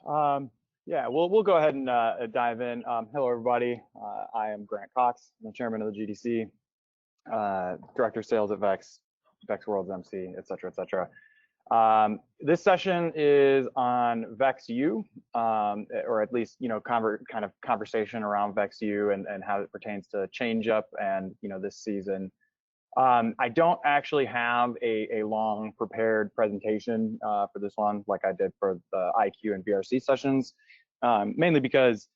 Yeah, we'll go ahead and dive in. Hello, everybody. I am Grant Cox. I'm the chairman of the GDC, director of sales at VEX, VEX World's MC, et cetera, et cetera. This session is on VEX U, or at least, kind of conversation around VEX U and how it pertains to Change Up and, this season. I don't actually have a long prepared presentation for this one like I did for the IQ and VRC sessions, mainly because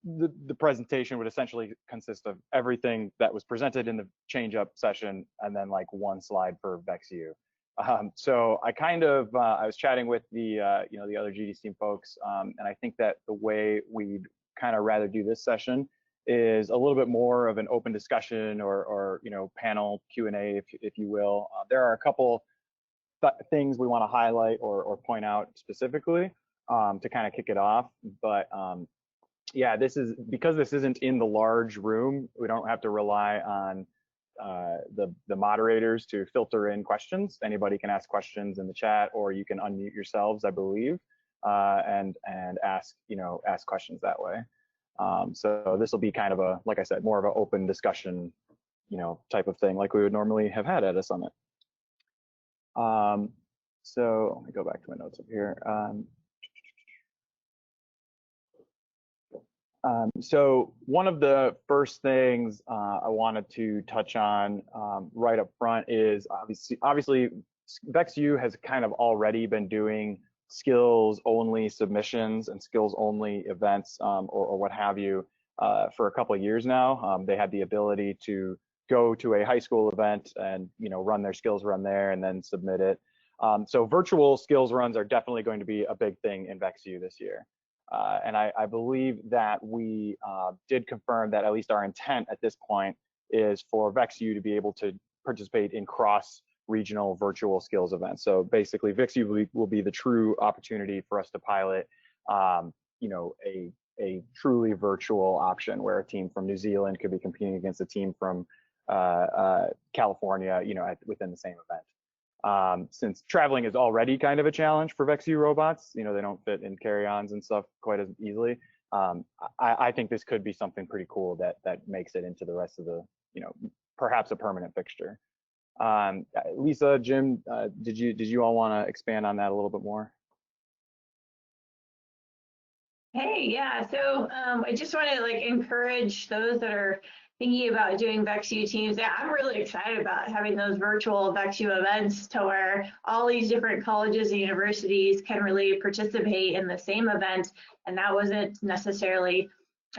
the presentation would essentially consist of everything that was presented in the Change Up session and then like one slide for VEX U. So I kind of, I was chatting with the other GDC folks, and I think that the way we'd kind of rather do this session is a little bit more of an open discussion or panel Q&A, if you will. There are a couple things we want to highlight or point out specifically to kind of kick it off. But yeah, because this isn't in the large room, we don't have to rely on the moderators to filter in questions. Anybody can ask questions in the chat, or you can unmute yourselves, I believe, and ask questions that way. So this will be kind of like I said, more of an open discussion, type of thing like we would normally have had at a summit. So let me go back to my notes up here. So one of the first things I wanted to touch on right up front is obviously VEX U has kind of already been doing skills only submissions and skills only events or what have you for a couple of years now. They had the ability to go to a high school event and run their skills run there and then submit it. So virtual skills runs are definitely going to be a big thing in VEX U this year. And I believe that we did confirm that at least our intent at this point is for VEX U to be able to participate in cross-regional virtual skills events. So basically, VEX U will be the true opportunity for us to pilot, a truly virtual option where a team from New Zealand could be competing against a team from California, within the same event. Since traveling is already kind of a challenge for VEX U robots, they don't fit in carry-ons and stuff quite as easily. I think this could be something pretty cool that makes it into the rest of the, perhaps a permanent fixture. Lisa, Jim, did you all want to expand on that a little bit more? Hey, yeah. So I just want to encourage those that are thinking about doing VEX U teams. Yeah, I'm really excited about having those virtual VEX U events to where all these different colleges and universities can really participate in the same event, and that wasn't necessarily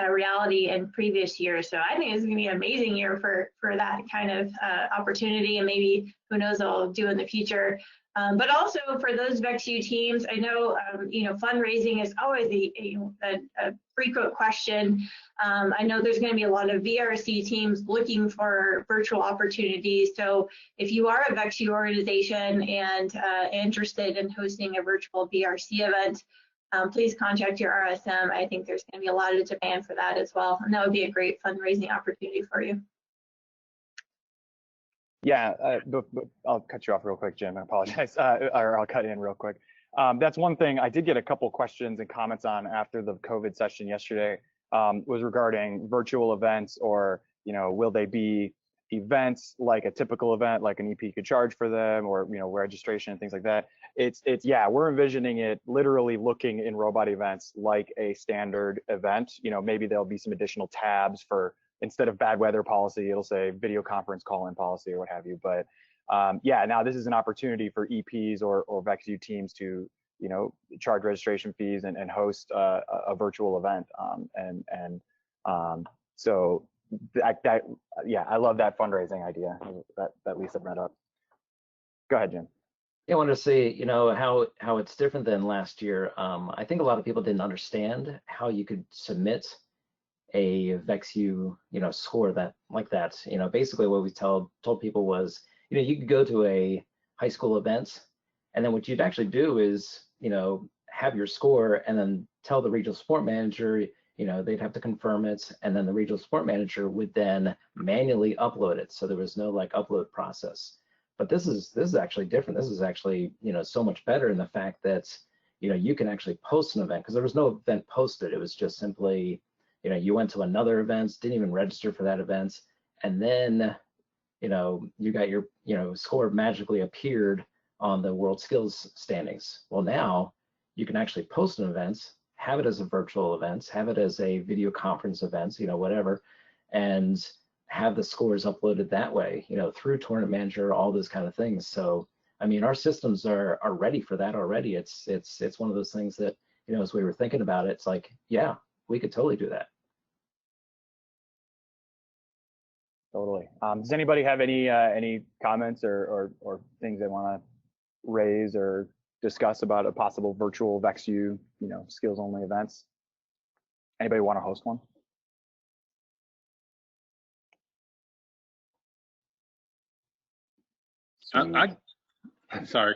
a reality in previous years. So I think it's going to be an amazing year for that kind of opportunity, and maybe who knows what I'll do in the future. But also for those VEX U teams, I know fundraising is always a frequent question. I know there's going to be a lot of VRC teams looking for virtual opportunities. So if you are a VEX U organization and interested in hosting a virtual VRC event, please contact your RSM. I think there's going to be a lot of demand for that as well, and that would be a great fundraising opportunity for you. Yeah, I'll cut you off real quick, Jim. I apologize, or I'll cut in real quick. That's one thing I did get a couple questions and comments on after the COVID session yesterday, was regarding virtual events, or will they be events like a typical event, like an EP could charge for them, or registration and things like that. Yeah, we're envisioning it literally looking in robot events like a standard event. Maybe there'll be some additional tabs for, instead of bad weather policy, it'll say video conference call-in policy or what have you. But yeah, now this is an opportunity for EPs or VEX U teams to charge registration fees and host a virtual event. So yeah, I love that fundraising idea that Lisa brought up. Go ahead, Jim. Yeah, I wanted to say, how it's different than last year. I think a lot of people didn't understand how you could submit a VEX U, score like that. Basically what we told people was, you could go to a high school event, and then what you'd actually do is, have your score and then tell the regional support manager, they'd have to confirm it, and then the regional support manager would then manually upload it. So there was no upload process. But this is actually different. This is actually, so much better in the fact that, you can actually post an event, because there was no event posted. It was just simply, you went to another event, didn't even register for that event, and then, you got your, score magically appeared on the world skills standings. Well, now you can actually post an event, have it as a virtual event, have it as a video conference event, whatever, and have the scores uploaded that way, through Tournament Manager, all those kind of things. So, I mean, our systems are ready for that already. It's one of those things that, as we were thinking about it, it's like, yeah, we could totally do that. Totally. Does anybody have any comments or things they want to raise or discuss about a possible virtual VEX U, skills only events? Anybody want to host one? Sorry.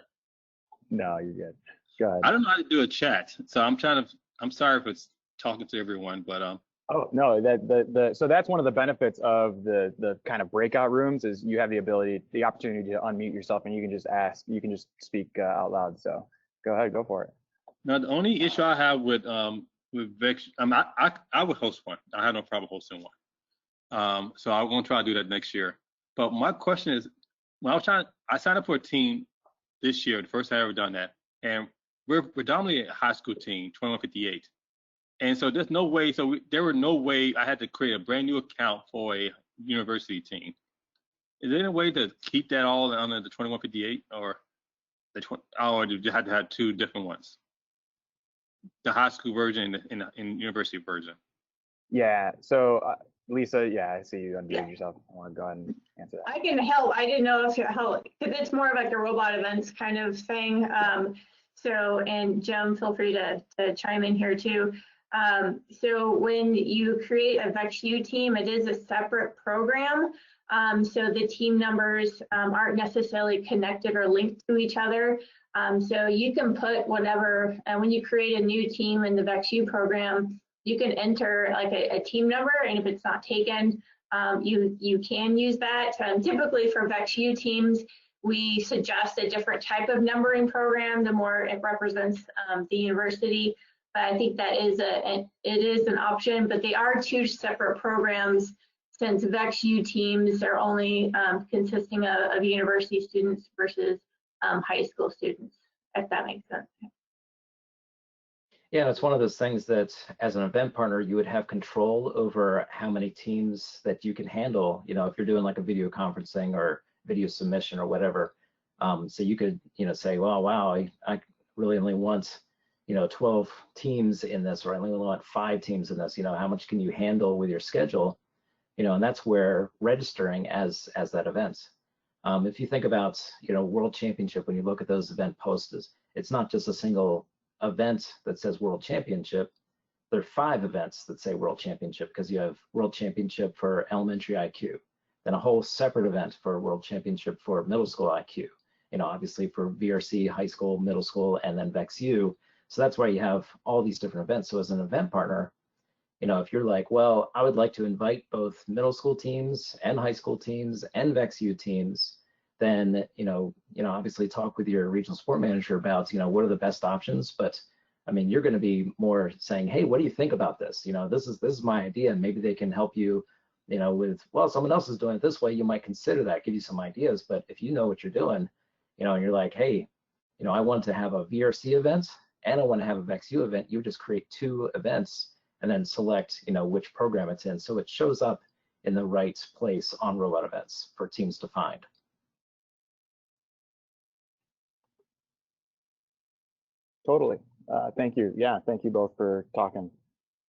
No, you're good. Go ahead. I don't know how to do a chat, so I'm sorry if it's talking to everyone, but Oh no, so that's one of the benefits of the kind of breakout rooms is you have the opportunity to unmute yourself and you can just speak out loud. So go ahead, go for it. now the only issue I have with VEX, I would host one. I have no problem hosting one. So I'm gonna try to do that next year. But my question is, when I signed up for a team this year, the first time I ever done that, and we're predominantly a high school team, 2158. And so there's no way, there were no way I had to create a brand new account for a university team. Is there any way to keep that all under the 2158 or do you have to have two different ones? The high school version and university version. Yeah, so Lisa, yeah, I see you unmuted yourself. I want to go ahead and answer that. I can help. I didn't know if it helped because it's more of like a robot events kind of thing. So, and Jim, feel free to chime in here too. So when you create a VEX U team, it is a separate program. So the team numbers aren't necessarily connected or linked to each other. So you can put whatever, and when you create a new team in the VEX U program, you can enter like a team number, and if it's not taken, you can use that. Typically for VEX U teams, we suggest a different type of numbering program, the more it represents the university. But I think that it is an option, but they are two separate programs since VEX U teams are only consisting of university students versus high school students, if that makes sense. Yeah, it's one of those things that as an event partner, you would have control over how many teams that you can handle, if you're doing like a video conferencing or video submission or whatever. So you could, say, well, wow, I really only want, 12 teams in this, or I only want 5 teams in this, how much can you handle with your schedule? And that's where registering as that event. If you think about, World Championship, when you look at those event posters, it's not just a single event that says World Championship. There are 5 events that say World Championship because you have World Championship for elementary IQ, then a whole separate event for World Championship for middle school IQ, obviously for VRC, high school, middle school, and then VEX U. So that's why you have all these different events. So as an event partner, if you're like, well, I would like to invite both middle school teams and high school teams and VEX U teams, then, obviously talk with your regional sport manager about, what are the best options. But I mean, you're going to be more saying, hey, what do you think about this? This is my idea, and maybe they can help you, with, well, someone else is doing it this way. You might consider that, give you some ideas. But if you know what you're doing, and you're like, hey, I want to have a VRC event and I want to have a VEX U event, you would just create 2 events and then select, which program it's in. So it shows up in the right place on robot events for teams to find. Totally. Thank you. Yeah, thank you both for talking.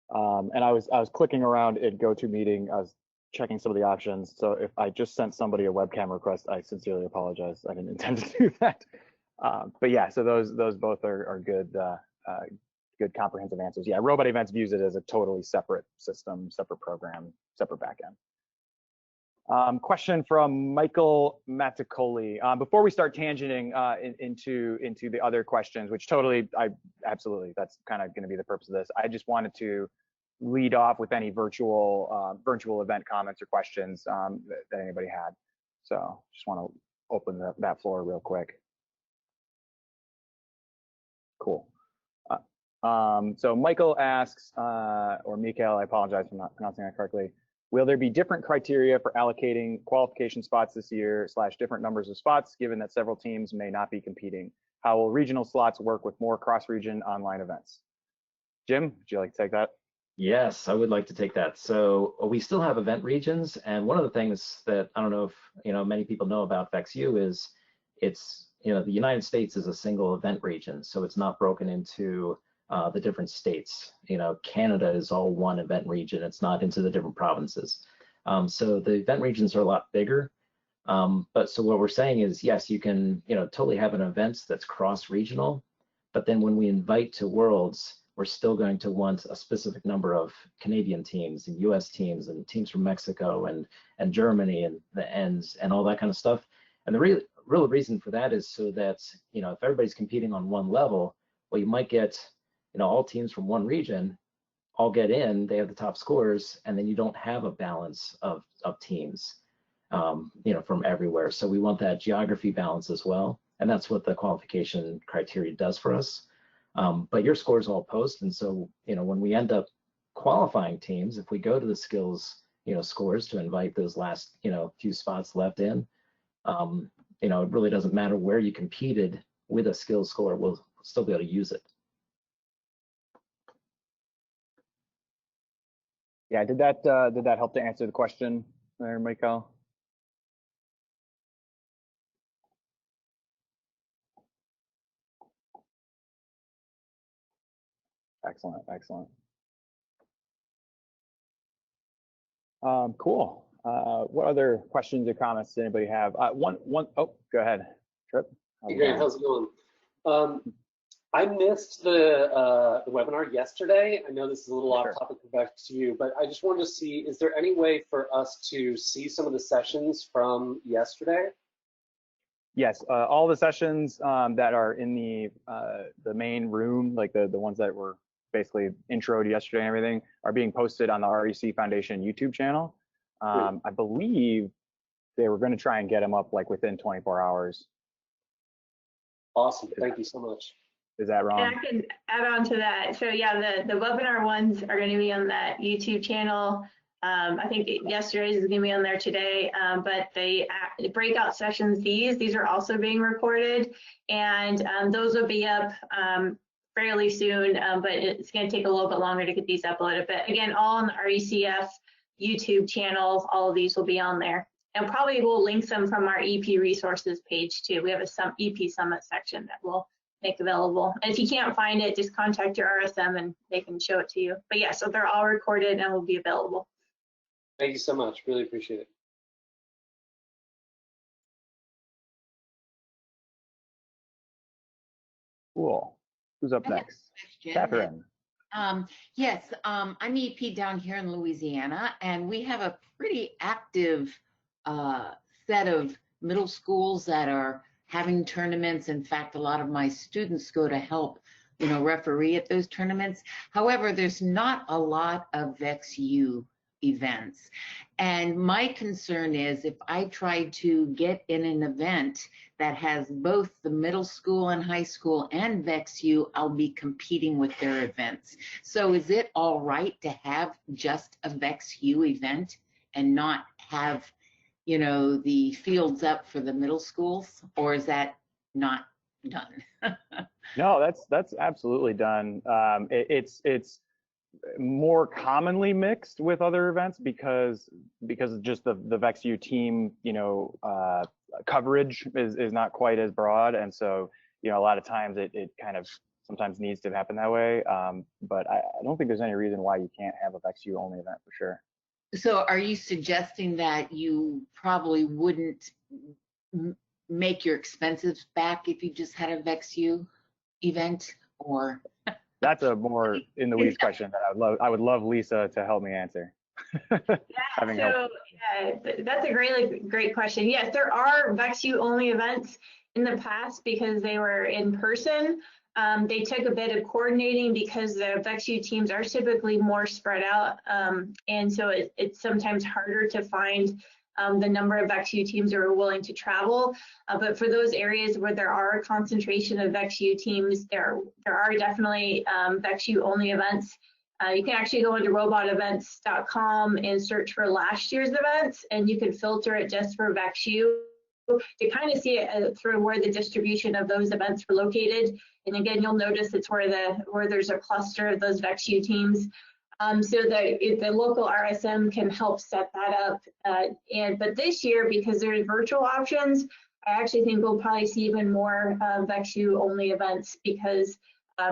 And I was clicking around at GoToMeeting. I was checking some of the options. So if I just sent somebody a webcam request, I sincerely apologize. I didn't intend to do that. But yeah, so those both are good good comprehensive answers. Yeah, Robot Events views it as a totally separate system, separate program, separate backend. Question from Michael Maticoli. Before we start tangenting into the other questions, which totally, absolutely, that's kind of going to be the purpose of this. I just wanted to lead off with any virtual event comments or questions that anybody had. So just want to open that floor real quick. Cool. So Michael asks, or Mikael, I apologize for not pronouncing that correctly. Will there be different criteria for allocating qualification spots this year / different numbers of spots, given that several teams may not be competing? How will regional slots work with more cross-region online events? Jim, would you like to take that? Yes, I would like to take that. So we still have event regions, and one of the things that I don't know if many people know about VEX U is it's the United States is a single event region, so it's not broken into the different states. Canada is all one event region. It's not into the different provinces. So the event regions are a lot bigger. But so what we're saying is, yes, you can totally have an event that's cross-regional, but then when we invite to Worlds, we're still going to want a specific number of Canadian teams and US teams and teams from Mexico and Germany and all that kind of stuff. And the real reason for that is so that, if everybody's competing on one level, well, you might get, all teams from one region all get in, they have the top scores, and then you don't have a balance of teams, from everywhere. So we want that geography balance as well. And that's what the qualification criteria does for us. But your scores all post, and so when we end up qualifying teams, if we go to the skills scores to invite those last few spots left in, it really doesn't matter where you competed with a skills score, we'll still be able to use it. Yeah, did that help to answer the question there, Michael? Excellent. Cool. What other questions or comments does anybody have? Oh, go ahead, Trip. Hey, Grant, how's it going? I missed the webinar yesterday. I know this is a little off topic, back to you, but I just wanted to see, is there any way for us to see some of the sessions from yesterday? Yes, all the sessions that are in the main room, like the ones that were basically introed yesterday and everything, are being posted on the REC Foundation YouTube channel. I believe they were going to try and get them up like within 24 hours. Awesome, thank you so much. Is that wrong? And I can add on to that. So yeah, the webinar ones are going to be on that YouTube channel. I think yesterday's is going to be on there today, but the breakout sessions, these are also being recorded, and those will be up fairly soon, but it's going to take a little bit longer to get these uploaded. But again, all on the RECF YouTube channels, all of these will be on there. And probably we'll link some from our EP resources page too. We have a EP Summit section that we'll make available. And if you can't find it, just contact your RSM and they can show it to you. But yeah, so they're all recorded and will be available. Thank you so much, really appreciate it. Cool. Who's up next? Catherine. Yes, I'm EP down here in Louisiana, and we have a pretty active set of middle schools that are having tournaments. In fact, a lot of my students go to help, referee at those tournaments. However, there's not a lot of VEX U events. And my concern is if I try to get in an event that has both the middle school and high school and VEX U, I'll be competing with their events. So is it all right to have just a VEX U event and not have, the fields up for the middle schools, or is that not done? No, that's absolutely done. It's more commonly mixed with other events because just the VEX U team, coverage is not quite as broad, and so a lot of times it kind of sometimes needs to happen that way. But I don't think there's any reason why you can't have a VEX U only event for sure. So are you suggesting that you probably wouldn't make your expenses back if you just had a VEX U event, or? That's a more in the weeds question that I would love Lisa to help me answer. Yeah, that's a great question. Yes, there are VEX U only events in the past because they were in person. They took a bit of coordinating because the VEX U teams are typically more spread out, and so it's sometimes harder to find the number of VEX U teams are willing to travel. But for those areas where there are a concentration of VEX U teams, there are definitely VEX U only events. You can actually go into robotevents.com and search for last year's events, and you can filter it just for VEX U to kind of see it through where the distribution of those events were located. And again, you'll notice it's where there's a cluster of those VEX U teams. So the local RSM can help set that up. But this year, because there's virtual options, I actually think we'll probably see even more VEX U only events because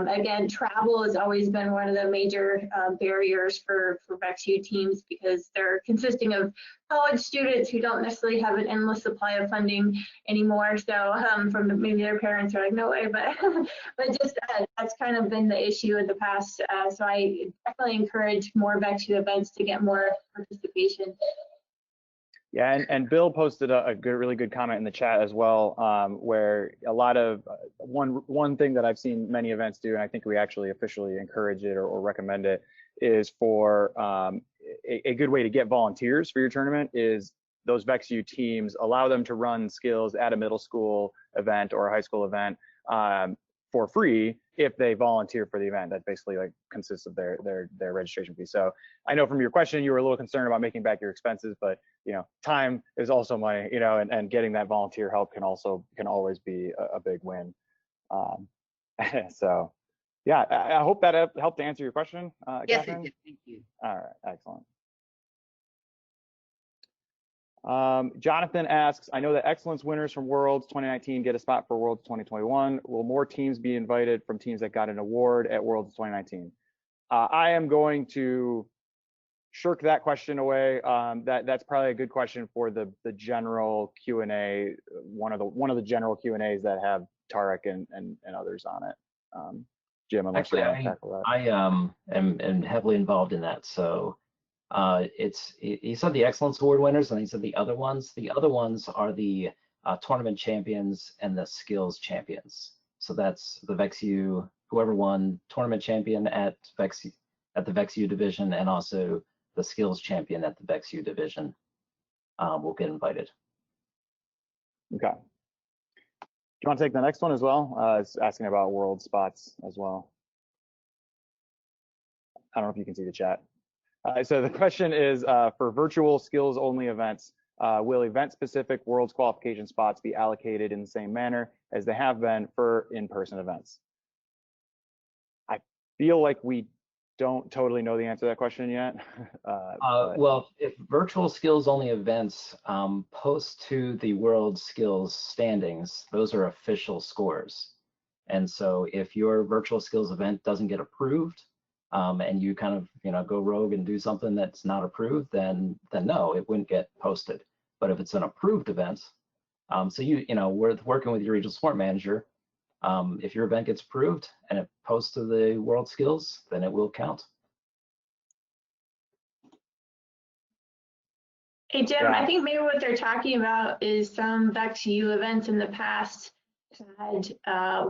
again, travel has always been one of the major barriers for VEX U teams because they're consisting of college students who don't necessarily have an endless supply of funding anymore. So from maybe their parents are like, no way, but just that's kind of been the issue in the past. So I definitely encourage more VEX U events to get more participation. Yeah, and Bill posted a really good comment in the chat as well, where a lot of one thing that I've seen many events do, and I think we actually officially encourage it or recommend it, is for a good way to get volunteers for your tournament is those VEX U teams, allow them to run skills at a middle school event or a high school event for free if they volunteer for the event. That basically like consists of their registration fee. So I know from your question you were a little concerned about making back your expenses, but you know, time is also money, you know, and getting that volunteer help can always be a big win. So yeah, I hope that helped to answer your question. Yes, Catherine? it did. Thank you. All right, excellent. Jonathan asks, I know that excellence winners from Worlds 2019 get a spot for Worlds 2021. Will more teams be invited from teams that got an award at Worlds 2019? I am going to shirk that question away. That's probably a good question for the general Q&A, one of the general Q&As that have Tarek and others on it. Jim, unless Actually, you want to tackle that. I am heavily involved in that. So he said the Excellence Award winners, and he said the other ones. The other ones are the tournament champions and the skills champions. So that's the VEX U, whoever won tournament champion at the VEX U division, and also the skills champion at the VEX U division will get invited. Okay. Do you want to take the next one as well? It's asking about world spots as well. I don't know if you can see the chat. So the question is, for virtual skills only events, will event-specific worlds qualification spots be allocated in the same manner as they have been for in-person events? I feel like we don't totally know the answer to that question yet. Well, if virtual skills only events post to the world skills standings, those are official scores. And so if your virtual skills event doesn't get approved, and you kind of go rogue and do something that's not approved, then no, it wouldn't get posted. But if it's an approved event, so we're working with your regional sport manager. If your event gets approved and it posts to the world skills, then it will count. Hey Jim, Yeah. I think maybe what they're talking about is some VEX U events in the past had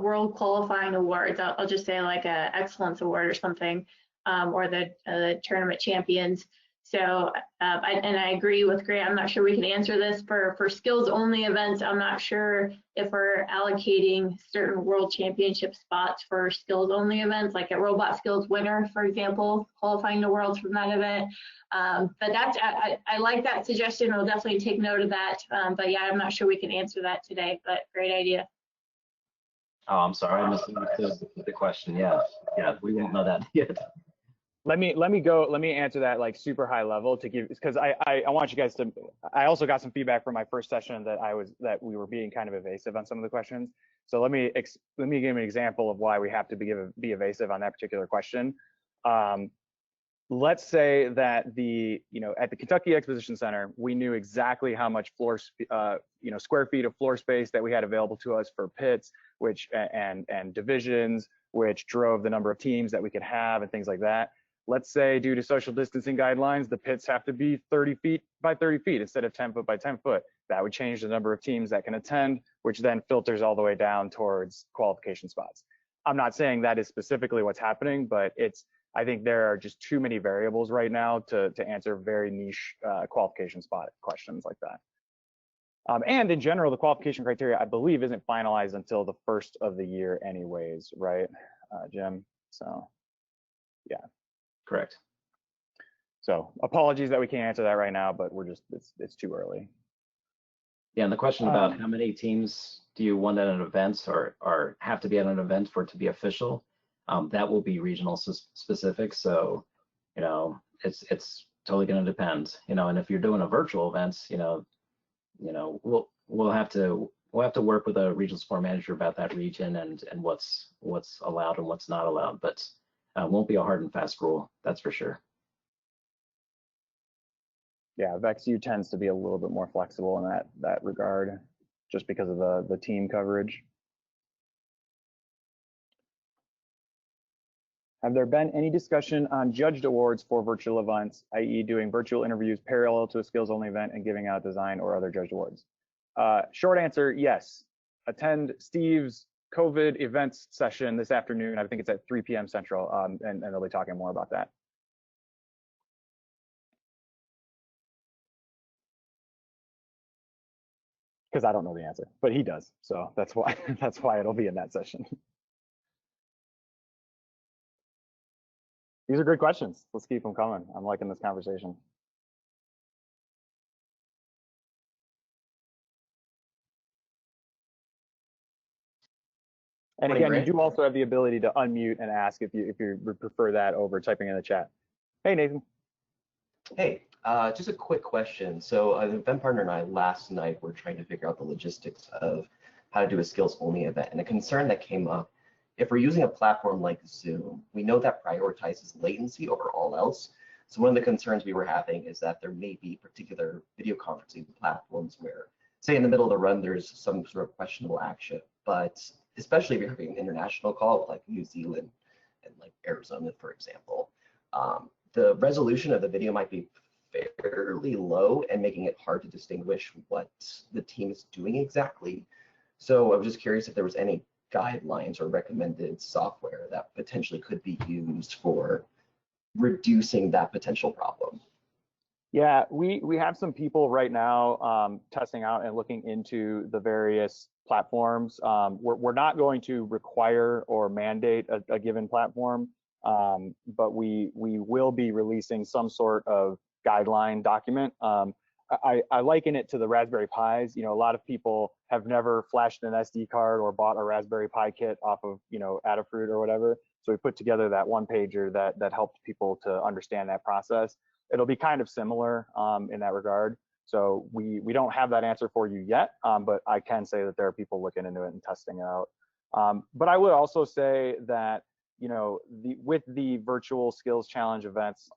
world qualifying awards. I'll just say like a excellence award or something, or the tournament champions. So I agree with Grant. I'm not sure we can answer this for skills only events. I'm not sure if we're allocating certain world championship spots for skills only events, like a robot skills winner, for example, qualifying to worlds from that event. But that's I like that suggestion. We'll definitely take note of that. But yeah, I'm not sure we can answer that today. But great idea. Oh, I'm sorry, I misunderstood the question. Yeah, we won't know that yet. Let me answer that like super high level to give, because I want you guys to. I also got some feedback from my first session that we were being kind of evasive on some of the questions. So let me give an example of why we have to be evasive on that particular question. Let's say that at the Kentucky Exposition Center, we knew exactly how much square feet of floor space that we had available to us for pits, and divisions, which drove the number of teams that we could have and things like that. Let's say due to social distancing guidelines, the pits have to be 30 feet by 30 feet instead of 10 foot by 10 foot. That would change the number of teams that can attend, which then filters all the way down towards qualification spots. I'm not saying that is specifically what's happening, but it's I think there are just too many variables right now to answer very niche qualification spot questions like that. And in general, the qualification criteria, I believe, isn't finalized until the first of the year anyways, right, Jim? So, yeah. Correct. So apologies that we can't answer that right now, but we're just, it's too early. Yeah, and the question about how many teams do you want at an event or have to be at an event for it to be official, that will be regional specific. So, you know, it's totally going to depend, you know, and if you're doing a virtual event, you know, we'll have to work with a regional sport manager about that region and what's allowed and what's not allowed, but won't be a hard and fast rule, that's for sure. Yeah, VEX U tends to be a little bit more flexible in that regard, just because of the team coverage. Have there been any discussion on judged awards for virtual events, i.e. doing virtual interviews parallel to a skills-only event and giving out design or other judged awards? Short answer, yes. Attend Steve's COVID events session this afternoon. I think it's at 3 p.m. Central, and they'll be talking more about that. Because I don't know the answer, but he does. So that's why it'll be in that session. These are good questions. Let's keep them coming. I'm liking this conversation. And again, you do also have the ability to unmute and ask if you prefer that over typing in the chat. Hey, Nathan. Hey, just a quick question. So an event partner and I last night were trying to figure out the logistics of how to do a skills-only event. And a concern that came up, if we're using a platform like Zoom, we know that prioritizes latency over all else. So one of the concerns we were having is that there may be particular video conferencing platforms where, say in the middle of the run, there's some sort of questionable action, but especially if you're having an international call like New Zealand and like Arizona, for example, the resolution of the video might be fairly low and making it hard to distinguish what the team is doing exactly. So I was just curious if there was any guidelines or recommended software that potentially could be used for reducing that potential problem. Yeah, we have some people right now testing out and looking into the various platforms. We're not going to require or mandate a given platform, but we will be releasing some sort of guideline document. I liken it to the Raspberry Pis. You know, a lot of people have never flashed an SD card or bought a Raspberry Pi kit off of, you know, Adafruit or whatever. So we put together that one pager that helped people to understand that process. It'll be kind of similar in that regard. So we don't have that answer for you yet, but I can say that there are people looking into it and testing it out. But I would also say that, you know, with the virtual skills challenge events,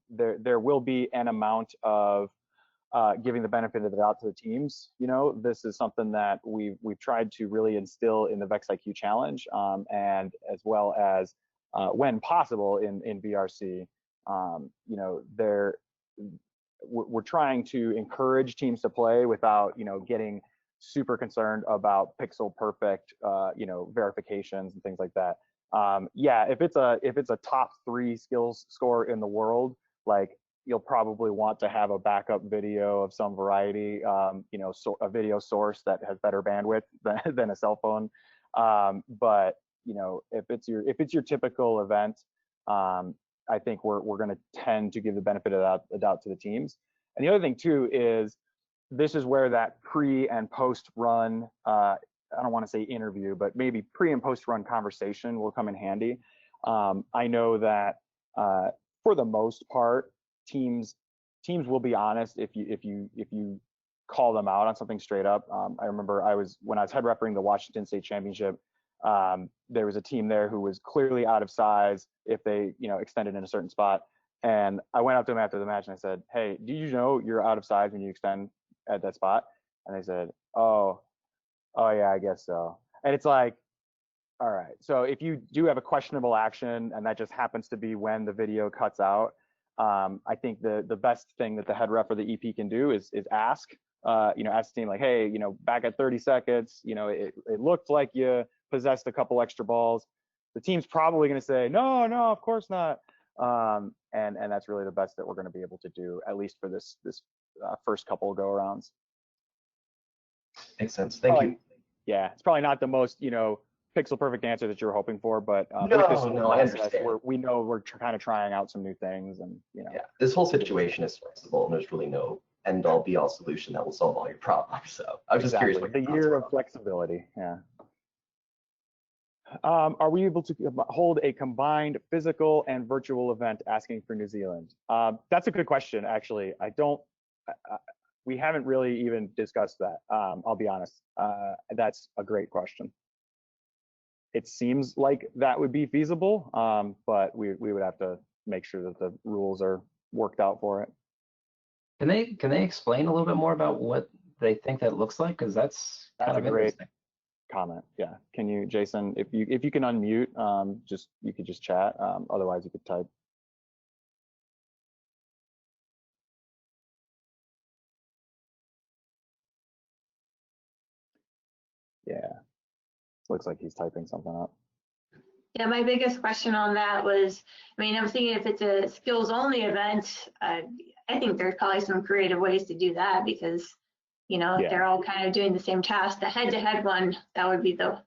there will be an amount of giving the benefit of the doubt to the teams. You know, this is something that we've tried to really instill in the VEX IQ challenge, and as well as when possible in VRC. You know, we're trying to encourage teams to play without, you know, getting super concerned about pixel perfect, you know, verifications and things like that. Yeah, if it's a top 3 skills score in the world, like, you'll probably want to have a backup video of some variety, you know, so a video source that has better bandwidth than a cell phone. But you know, if it's your typical event, I think we're going to tend to give the benefit of the doubt to the teams. And the other thing too is, this is where that pre and post run, I don't want to say interview, but maybe pre and post run conversation will come in handy. I know that for the most part, teams will be honest if you call them out on something straight up. I remember when I was head refereeing the Washington State Championship, there was a team there who was clearly out of size if they, you know, extended in a certain spot. And I went up to them after the match and I said, "Hey, do you know you're out of size when you extend at that spot?" And they said, "Oh yeah, I guess so." And it's like, all right. So if you do have a questionable action and that just happens to be when the video cuts out, I think the best thing that the head ref or the EP can do is ask, you know, ask the team like, "Hey, you know, back at 30 seconds, you know, it looked like you possessed a couple extra balls." The team's probably going to say, no, of course not. And that's really the best that we're going to be able to do, at least for this first couple go arounds. Makes sense. Thank you. Yeah, it's probably not the most, pixel perfect answer that you were hoping for, but with No, this whole no, I process, understand. we know we're kind of trying out some new things, and Yeah, this whole situation is flexible, and there's really no end-all be-all solution that will solve all your problems. So I was just curious what your the thoughts year were of on that. flexibility. Yeah. Are we able to hold a combined physical and virtual event? Asking for New Zealand. That's a good question, actually. We haven't really even discussed that. I'll be honest. That's a great question. It seems like that would be feasible, but we would have to make sure that the rules are worked out for it. Can they explain a little bit more about what they think that looks like? Because that's kind of a great interesting. comment. Yeah. Can you, Jason, if you can unmute, you could just chat. Otherwise, you could type. Yeah. Looks like he's typing something up. Yeah, my biggest question on that was, I'm thinking if it's a skills only event, I think there's probably some creative ways to do that because, if they're all kind of doing the same task, the head-to-head one, that would be the.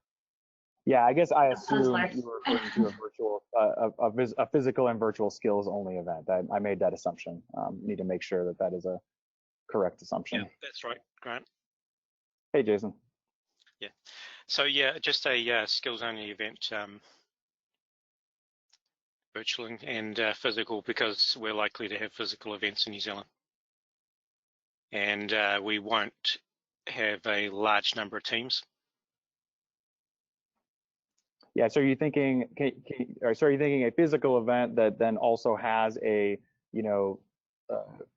Yeah, I guess I assume puzzler. you were referring to a virtual, a physical and virtual skills only event. I made that assumption. Need to make sure that that is a correct assumption. Yeah, that's right, Grant. Hey, Jason. Yeah. So yeah, just a skills only event, virtual and physical, because we're likely to have physical events in New Zealand, and we won't have a large number of teams. Yeah. So are you thinking? So are you thinking a physical event that then also has a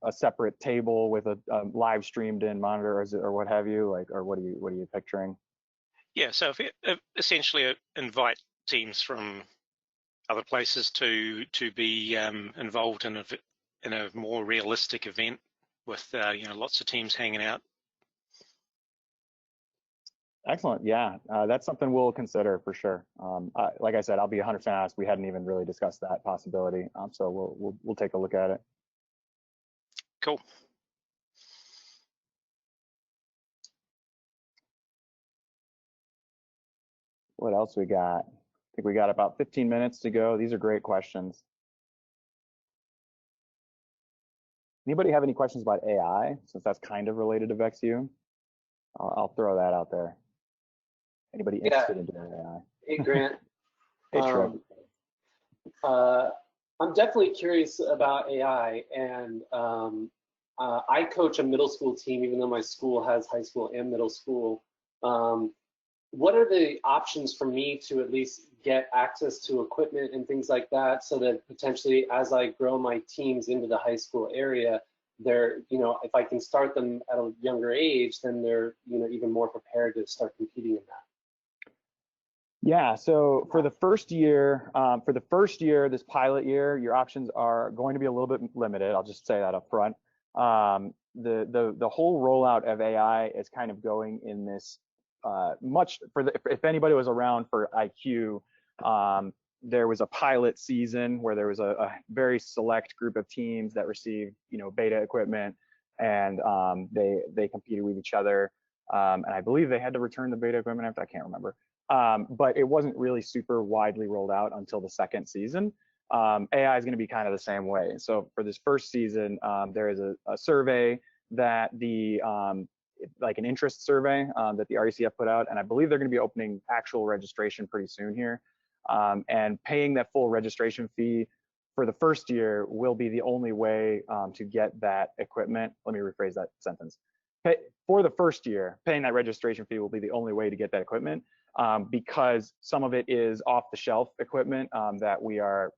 a separate table with a live streamed in monitor, or what have you? Or what are you picturing? Yeah. So if essentially invite teams from other places to be involved in a more realistic event with lots of teams hanging out. Excellent. Yeah, that's something we'll consider for sure. Like I said, I'll be 100% honest. We hadn't even really discussed that possibility, so we'll take a look at it. Cool. What else we got? I think we got about 15 minutes to go. These are great questions. Anybody have any questions about AI, since that's kind of related to VEX U? I'll throw that out there. Anybody interested in doing AI? Hey, Grant. Hey, Trip. I'm definitely curious about AI, and I coach a middle school team, even though my school has high school and middle school. What are the options for me to at least get access to equipment and things like that, so that potentially as I grow my teams into the high school area, they're, if I can start them at a younger age, then they're, even more prepared to start competing in that. Yeah, so for the first year, this pilot year, your options are going to be a little bit limited. I'll just say that up front. The whole rollout of AI is kind of going in this if anybody was around for IQ, there was a pilot season where there was a very select group of teams that received beta equipment, and they competed with each other, and I believe they had to return the beta equipment after, I can't remember. But it wasn't really super widely rolled out until the second season. AI is going to be kind of the same way. So for this first season, there is a survey that like an interest survey that the RECF put out, and I believe they're going to be opening actual registration pretty soon here. And paying that full registration fee for the first year will be the only way to get that equipment. Let me rephrase that sentence. For the first year, paying that registration fee will be the only way to get that equipment, because some of it is off-the-shelf equipment that we are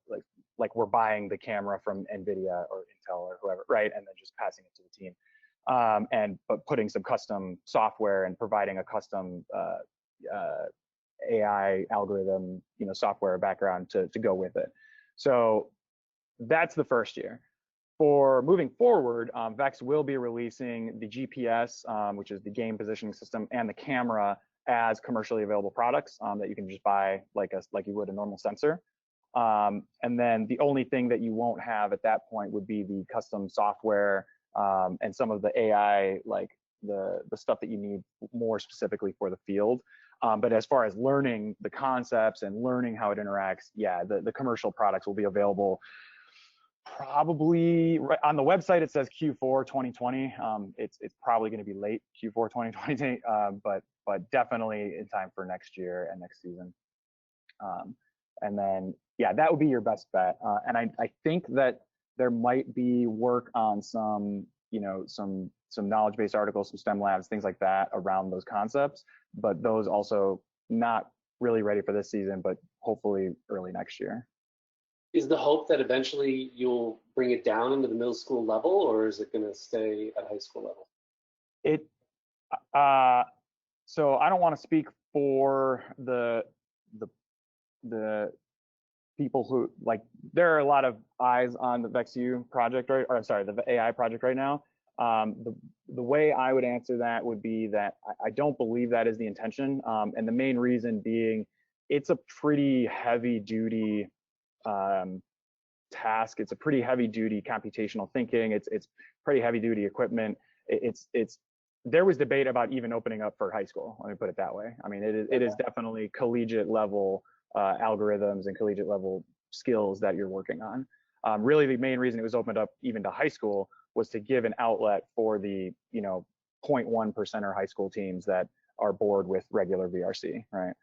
like we're buying the camera from NVIDIA or Intel or whoever, right, and then just passing it to the team, but putting some custom software and providing a custom AI algorithm, software background to go with it. So that's the first year. For moving forward, VEX will be releasing the GPS, which is the game positioning system, and the camera as commercially available products that you can just buy like you would a normal sensor. And then the only thing that you won't have at that point would be the custom software and some of the AI, like the stuff that you need more specifically for the field. But as far as learning the concepts and learning how it interacts, yeah, the commercial products will be available probably on the website. It says Q4 2020. It's probably going to be late Q4 2020, but definitely in time for next year and next season. And then, yeah, that would be your best bet. And I think that there might be work on some, some knowledge-based articles, some STEM labs, things like that around those concepts, but those also not really ready for this season, but hopefully early next year. Is the hope that eventually you'll bring it down into the middle school level, or is it going to stay at high school level? So I don't want to speak for the people who, like, there are a lot of eyes on the VEX U project, right? Or sorry, the AI project right now. The way I would answer that would be that I don't believe that is the intention. And the main reason being, it's a pretty heavy duty task. It's a pretty heavy duty computational thinking. It's pretty heavy duty equipment. There was debate about even opening up for high school. Let me put it that way. I mean, it is definitely collegiate level algorithms and collegiate level skills that you're working on. Really, the main reason it was opened up even to high school was to give an outlet for the 0.1% high school teams that are bored with regular VRC, right?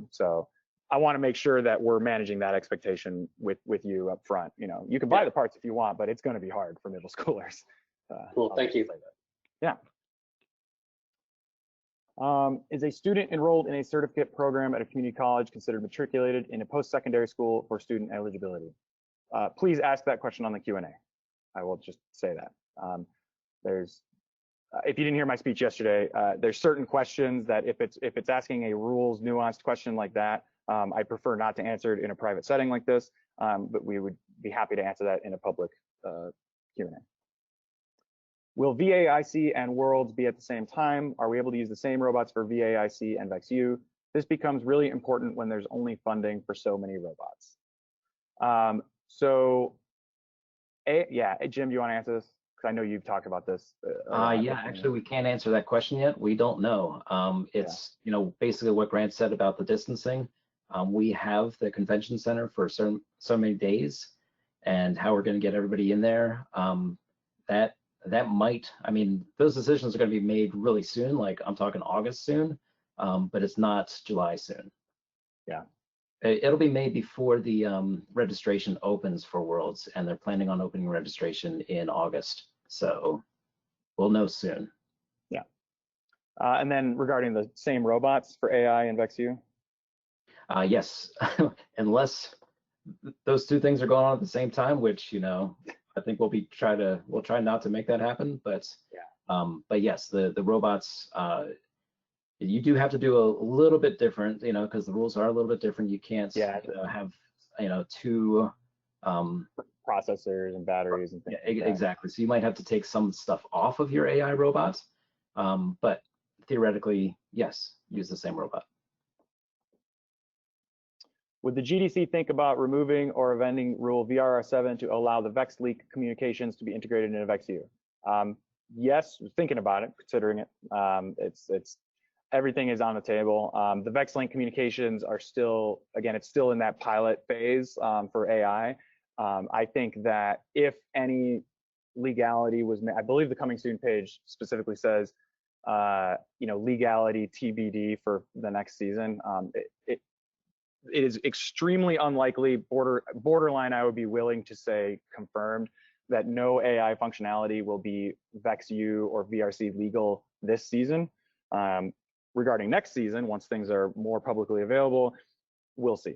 So I want to make sure that we're managing that expectation with you up front. You can buy the parts if you want, but it's going to be hard for middle schoolers. Cool, thank you. Yeah. Is a student enrolled in a certificate program at a community college considered matriculated in a post-secondary school for student eligibility? Please ask that question on the Q&A. I will just say that. If you didn't hear my speech yesterday, there's certain questions that if it's asking a rules nuanced question like that, I prefer not to answer it in a private setting like this, but we would be happy to answer that in a public Q&A. Will VAIC and Worlds be at the same time? Are we able to use the same robots for VAIC and VEX U? This becomes really important when there's only funding for so many robots. Yeah, Jim, do you want to answer this? Because I know you've talked about this. Yeah, actually, we can't answer that question yet. We don't know. It's basically what Grant said about the distancing. We have the convention center for so many days, and how we're going to get everybody in there. That might, I mean, those decisions are going to be made really soon. Like I'm talking August soon, but it's not July soon. Yeah. It'll be made before the registration opens for Worlds, and they're planning on opening registration in August. So we'll know soon. Yeah. And then regarding the same robots for AI and VEX U? Yes, unless those two things are going on at the same time, which I think we'll try not to make that happen. But but yes, the robots. You do have to do a little bit different, because the rules are a little bit different. You can't have, two processors and batteries and things. Yeah, like exactly. So you might have to take some stuff off of your AI robot, but theoretically, yes, use the same robot. Would the GDC think about removing or amending Rule VRR7 to allow the VEX leak communications to be integrated into VEX U? Yes, thinking about it, considering it. It's everything is on the table. The VEX link communications are still, again, it's still in that pilot phase for AI. I think that if any legality was made, I believe the coming soon page specifically says, legality TBD for the next season. It is extremely unlikely, borderline, I would be willing to say confirmed, that no AI functionality will be VEX U or VRC legal this season. Regarding next season, once things are more publicly available, we'll see.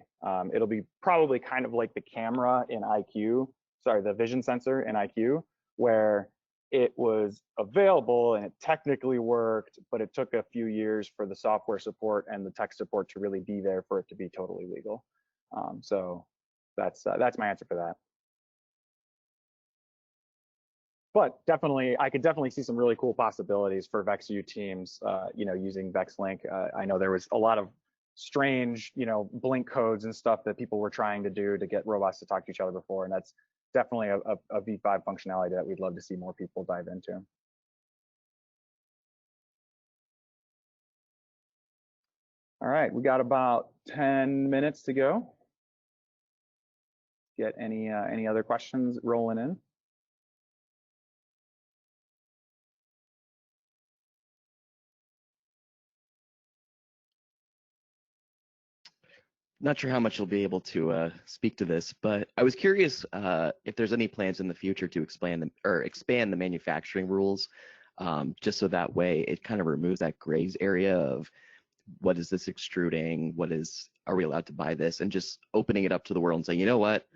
It'll be probably kind of like the camera in IQ, the vision sensor in IQ, where it was available and it technically worked, but it took a few years for the software support and the tech support to really be there for it to be totally legal. So that's my answer for that. But definitely, I could definitely see some really cool possibilities for VEX U teams, using VEX Link. I know there was a lot of strange, blink codes and stuff that people were trying to do to get robots to talk to each other before. And that's definitely a V5 functionality that we'd love to see more people dive into. All right, we got about 10 minutes to go. Get any other questions rolling in? Not sure how much you'll be able to speak to this, but I was curious if there's any plans in the future to expand the manufacturing rules, just so that way it kind of removes that gray area of what is this extruding, are we allowed to buy this, and just opening it up to the world and saying, you know what,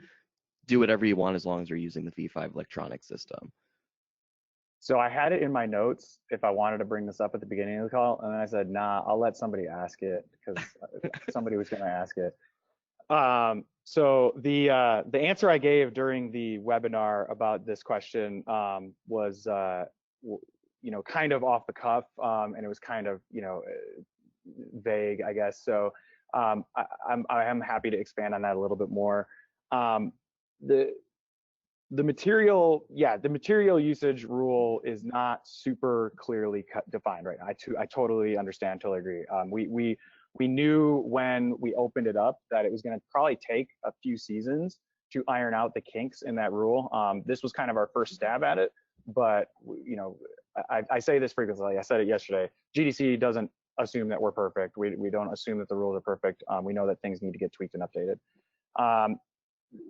do whatever you want as long as you're using the V5 electronic system. So I had it in my notes if I wanted to bring this up at the beginning of the call, and then I said, nah, I'll let somebody ask it because somebody was going to ask it. So the answer I gave during the webinar about this question was, kind of off the cuff, and it was kind of, vague, I guess. So I am happy to expand on that a little bit more. The material usage rule is not super clearly defined right now. I totally understand, totally agree. We knew when we opened it up that it was going to probably take a few seasons to iron out the kinks in that rule. This was kind of our first stab at it, but I say this frequently. I said it yesterday. GDC doesn't assume that we're perfect. We don't assume that the rules are perfect. We know that things need to get tweaked and updated.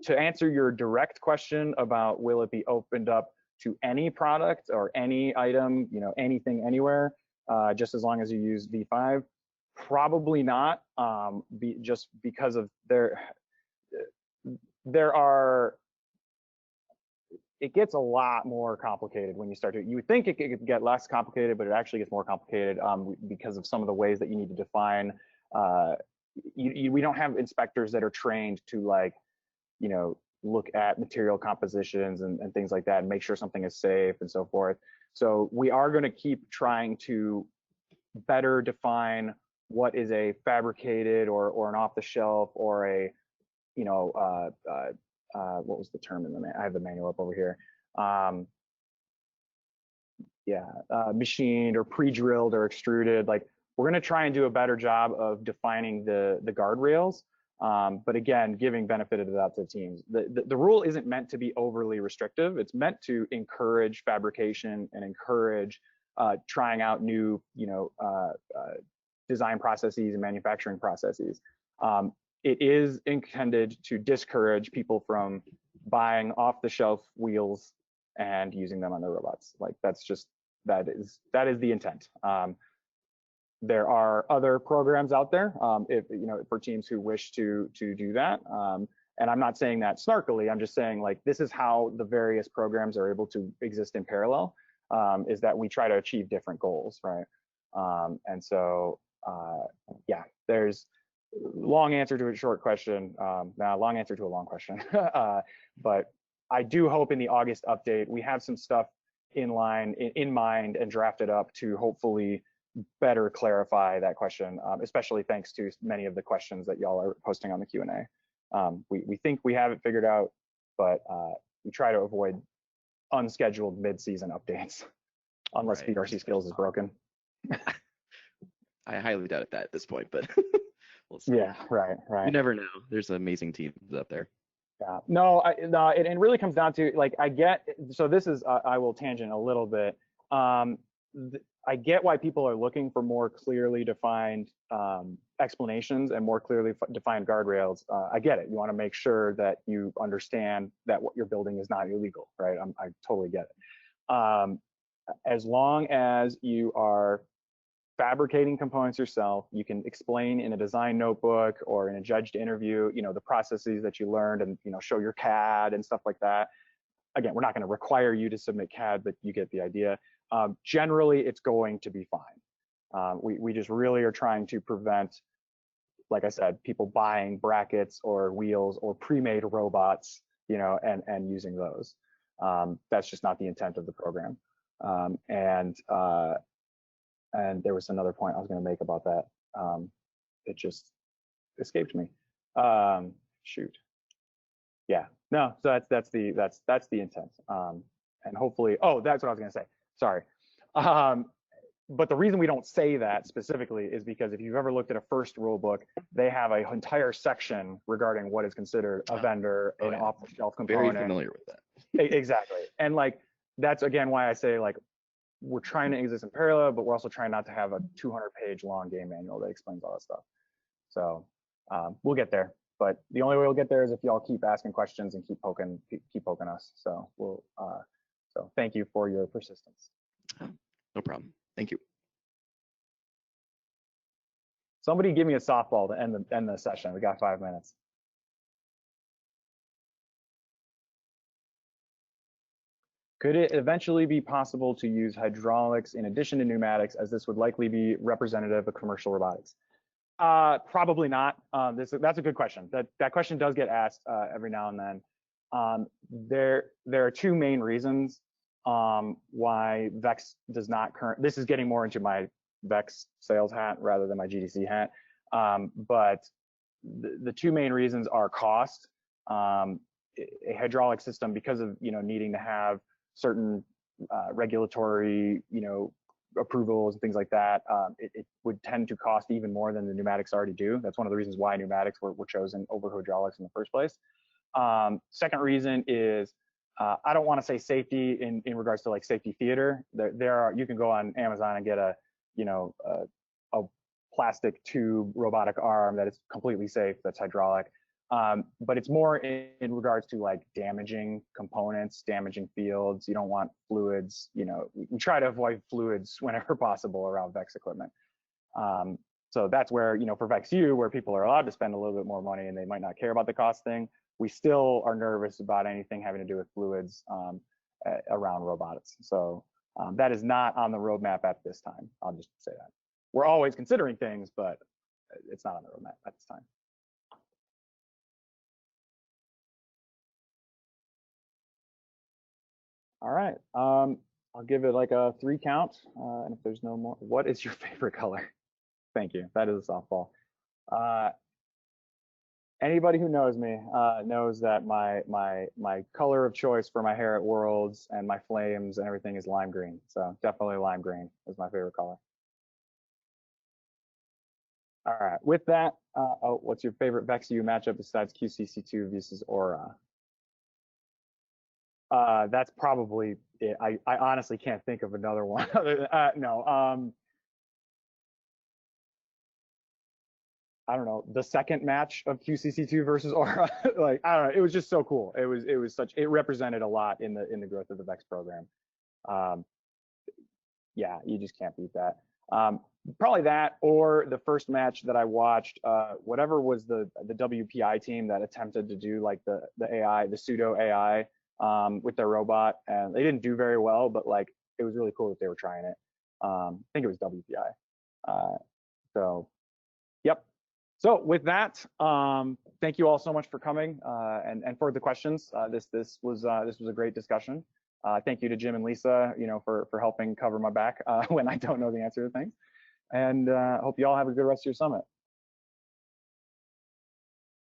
To answer your direct question about will it be opened up to any product or any item, anything, anywhere, just as long as you use V5, probably not. Just because of it gets a lot more complicated when you start to. You would think it could get less complicated, but it actually gets more complicated because of some of the ways that you need to define. We don't have inspectors that are trained to look at material compositions and things like that and make sure something is safe and so forth. So we are going to keep trying to better define what is a fabricated or an off-the-shelf or a, what was the term in I have the manual up over here. Machined or pre-drilled or extruded. We're going to try and do a better job of defining the guardrails. But again, giving benefit of the doubt to the teams. The rule isn't meant to be overly restrictive. It's meant to encourage fabrication and encourage trying out new, design processes and manufacturing processes. It is intended to discourage people from buying off-the-shelf wheels and using them on their robots. That is the intent. There are other programs out there, for teams who wish to do that. And I'm not saying that snarkily. I'm just saying this is how the various programs are able to exist in parallel. Is that we try to achieve different goals, right? And so, there's long answer to a short question. Long answer to a long question. But I do hope in the August update we have some stuff in mind and drafted up to hopefully better clarify that question, especially thanks to many of the questions that y'all are posting on the Q&A. We think we have it figured out, but we try to avoid unscheduled mid-season updates unless Right. VRC skills is broken. I highly doubt that at this point, but we'll see. Yeah, right. You never know. There's amazing teams out there. Yeah, no, it really comes down to I get, so this is, I will tangent a little bit. I get why people are looking for more clearly defined explanations and more clearly defined guardrails. I get it. You want to make sure that you understand that what you're building is not illegal, right? I totally get it. As long as you are fabricating components yourself, you can explain in a design notebook or in a judged interview, the processes that you learned and, show your CAD and stuff like that. Again, we're not going to require you to submit CAD, but you get the idea. Generally, it's going to be fine. We just really are trying to prevent, like I said, people buying brackets or wheels or pre-made robots, and using those. That's just not the intent of the program. And there was another point I was going to make about that. It just escaped me. Shoot. Yeah, no, so that's the intent. And hopefully, oh, that's what I was gonna say. Sorry. But the reason we don't say that specifically is because if you've ever looked at a first rule book, they have an entire section regarding what is considered a vendor, an off-the-shelf component. Very familiar with that. Exactly. And like, that's again why I say like, we're trying to exist in parallel, but we're also trying not to have a 200-page long game manual that explains all that stuff. So we'll get there. But the only way we'll get there is if y'all keep asking questions and keep poking us. So we'll so thank you for your persistence. No problem. Thank you. Somebody give me a softball to end the session. We got 5 minutes. Could it eventually be possible to use hydraulics in addition to pneumatics, as this would likely be representative of commercial robotics? Probably not. That's a good question. That question does get asked every now and then. There are two main reasons why VEX does not this is getting more into my VEX sales hat rather than my GDC hat. But the two main reasons are cost. A hydraulic system, because of needing to have certain regulatory approvals and things like that, it would tend to cost even more than the pneumatics already do. That's one of the reasons why pneumatics were chosen over hydraulics in the first place. Second reason is I don't want to say safety in regards to like safety theater. There are, you can go on Amazon and get a plastic tube robotic arm that is completely safe, that's hydraulic. But it's more in regards to like damaging components, damaging fields. You don't want fluids, we try to avoid fluids whenever possible around VEX equipment. So that's where, for VEX U, where people are allowed to spend a little bit more money and they might not care about the cost thing, we still are nervous about anything having to do with fluids around robotics. So that is not on the roadmap at this time. I'll just say that. We're always considering things, but it's not on the roadmap at this time. All right, I'll give it like a 3 count, and if there's no more, what is your favorite color? Thank you, that is a softball. Anybody who knows me knows that my color of choice for my hair at Worlds and my flames and everything is lime green. So definitely lime green is my favorite color. All right, with that, what's your favorite VEX U matchup besides QCC2 versus Aura? That's probably it. I honestly can't think of another one. No. I don't know, the second match of QCC2 versus Aura. Like, I don't know, it was just so cool. It represented a lot in the growth of the VEX program. Yeah, you just can't beat that. Probably that, or the first match that I watched, whatever was the WPI team that attempted to do like the AI, the pseudo AI with their robot, and they didn't do very well, but like it was really cool that they were trying it. I think it was WPI. So, yep. So with that, thank you all so much for coming and for the questions. This was a great discussion. Thank you to Jim and Lisa, for helping cover my back when I don't know the answer to things. And hope you all have a good rest of your summit.